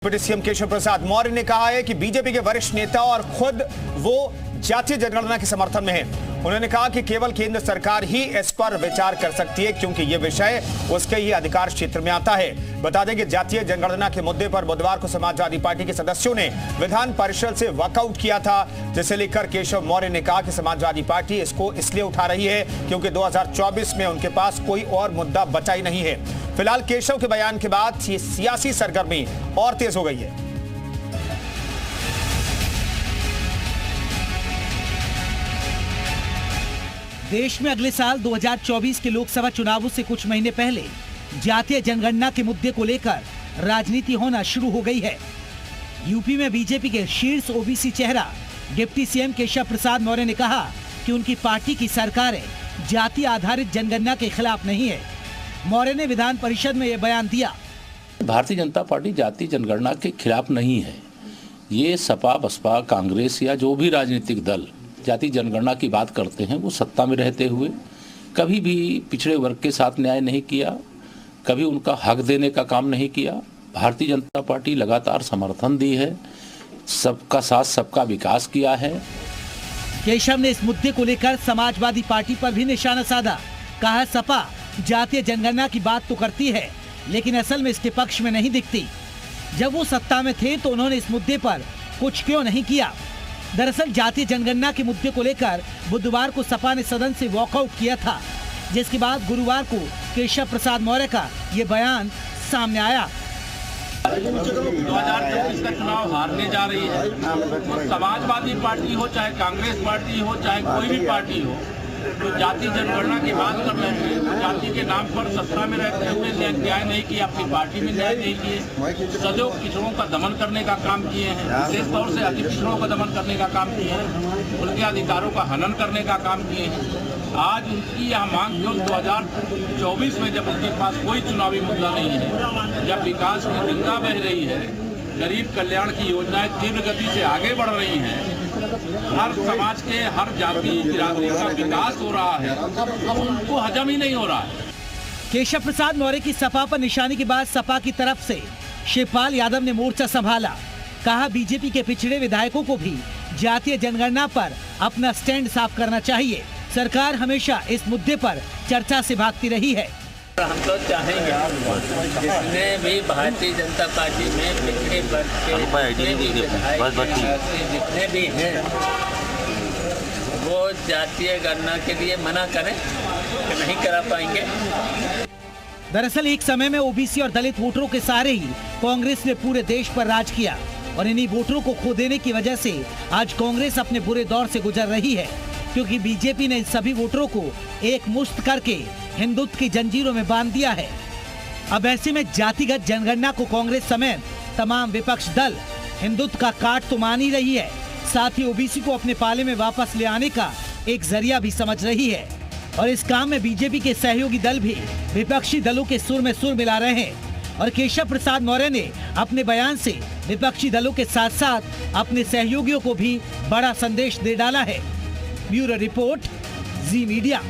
Deputy CM Keshav Prasad Maurya ने कहा है कि बीजेपी के वरिष्ठ नेता और खुद वो जातीय जनगणना के समर्थन में हैं। उन्होंने कहा कि केवल केंद्र सरकार ही इस पर विचार कर सकती है क्योंकि ये विषय उसके ही अधिकार क्षेत्र में आता है। बता दें कि जातीय जनगणना के मुद्दे पर बुधवार को समाजवादी पार्टी के सदस्यों ने विधान परिषद से वॉकआउट किया था, जिसे लेकर केशव मौर्य ने कहा कि समाजवादी पार्टी इसको इसलिए उठा रही है क्योंकि 2024 में उनके पास कोई और मुद्दा बचा ही नहीं है। फिलहाल केशव के बयान के बाद ये सियासी सरगर्मी और तेज हो गई है। देश में अगले साल 2024 के लोकसभा चुनावों से कुछ महीने पहले जातीय जनगणना के मुद्दे को लेकर राजनीति होना शुरू हो गई है। यूपी में बीजेपी के शीर्ष ओबीसी चेहरा डिप्टी सीएम केशव प्रसाद मौर्य ने कहा कि उनकी पार्टी की सरकारें जाति आधारित जनगणना के खिलाफ नहीं है। मौर्य ने विधान परिषद में यह बयान दिया। भारतीय जनता पार्टी जाति जनगणना के खिलाफ नहीं है। ये सपा, बसपा, कांग्रेस या जो भी राजनीतिक दल जाति जनगणना की बात करते हैं वो सत्ता में रहते हुए कभी भी पिछड़े वर्ग के साथ न्याय नहीं किया, कभी उनका हक देने का काम नहीं किया। भारतीय जनता पार्टी लगातार समर्थन दी है, सबका साथ सबका विकास किया है। केशव ने इस मुद्दे को लेकर समाजवादी पार्टी पर भी निशाना साधा। कहा, सपा जातीय जनगणना की बात तो करती है लेकिन असल में इसके पक्ष में नहीं दिखती। जब वो सत्ता में थे तो उन्होंने इस मुद्दे पर कुछ क्यों नहीं किया। दरअसल जातीय जनगणना के मुद्दे को लेकर बुधवार को सपा ने सदन से वॉकआउट किया था, जिसके बाद गुरुवार को केशव प्रसाद मौर्य का ये बयान सामने आया। 2024 का चुनाव हारने जा रही है। तो समाजवादी पार्टी हो, चाहे कांग्रेस पार्टी हो, चाहे कोई भी पार्टी हो, तो जाति जनगणना की बात कर रहे हैं। तो जाति के नाम पर सत्ता में रहते हुए न्याय नहीं किया, अपनी पार्टी में न्याय नहीं किए, सदैव पिछड़ों का दमन करने का काम किए हैं, विशेष तौर से अति पिछड़ों का दमन करने का काम किए हैं, उनके अधिकारों का हनन करने का काम किए हैं। आज उनकी यह मांग जो 2024 में जब उनके पास कोई चुनावी मुद्दा नहीं है, जब विकास की गंगा बह रही है, गरीब कल्याण की योजनाएं तीव्र गति से आगे बढ़ रही हैं, हर समाज के हर जाति बिरादरी का विकास हो रहा है, उनको हजम ही नहीं हो रहा है। केशव प्रसाद मौर्य की सपा पर निशाने के बाद सपा की तरफ से शिवपाल यादव ने मोर्चा संभाला। कहा, बीजेपी के पिछड़े विधायकों को भी जातीय जनगणना पर अपना स्टैंड साफ करना चाहिए। सरकार हमेशा इस मुद्दे पर चर्चा से भागती रही है। हम तो चाहेंगे जितने भी भारतीय जनता पार्टी में पिछड़े वर्ग के जितने भी हैं वो जातीय गणना के लिए मना करें कि नहीं करा पाएंगे। दरअसल एक समय में ओबीसी और दलित वोटरों के सहारे ही कांग्रेस ने पूरे देश पर राज किया और इन्हीं वोटरों को खो देने की वजह से आज कांग्रेस अपने बुरे दौर से गुजर रही है, क्योंकि बीजेपी ने इन सभी वोटरों को एक मुश्त करके हिंदुत्व की जंजीरों में बांध दिया है। अब ऐसे में जातिगत जनगणना को कांग्रेस समेत तमाम विपक्ष दल हिंदुत्व का काट तो मान ही रही है, साथ ही ओबीसी को अपने पाले में वापस ले आने का एक जरिया भी समझ रही है। और इस काम में बीजेपी के सहयोगी दल भी विपक्षी दलों के सुर में सुर मिला रहे हैं। और केशव प्रसाद मौर्य ने अपने बयान से विपक्षी दलों के साथ साथ अपने सहयोगियों को भी बड़ा संदेश दे डाला है। ब्यूरो रिपोर्ट, जी मीडिया।